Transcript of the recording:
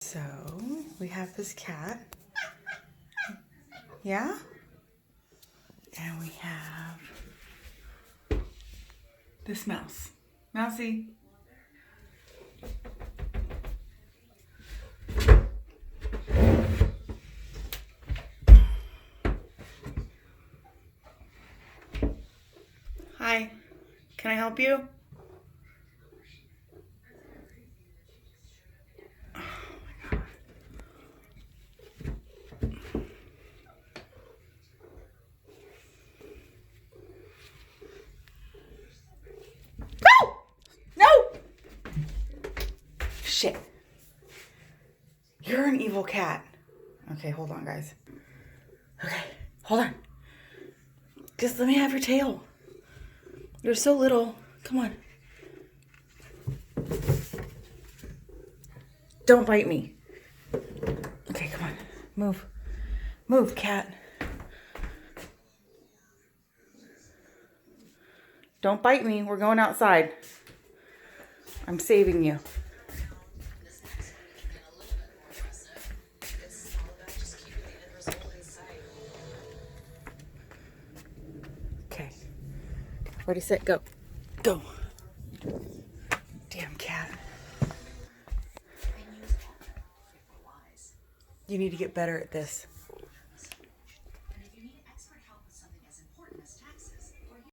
So we have this cat. Yeah? And we have this mouse. Mousy. Hi. Can I help you? No! No! Shit. You're an evil cat. Okay, hold on, guys. Okay, hold on. Just let me have your tail. You're so little. Come on. Don't bite me. Okay, come on. Move. Move, cat. Don't bite me. We're going outside. I'm saving you. Okay. Ready, set, go. Go. Damn cat. You need to get better at this.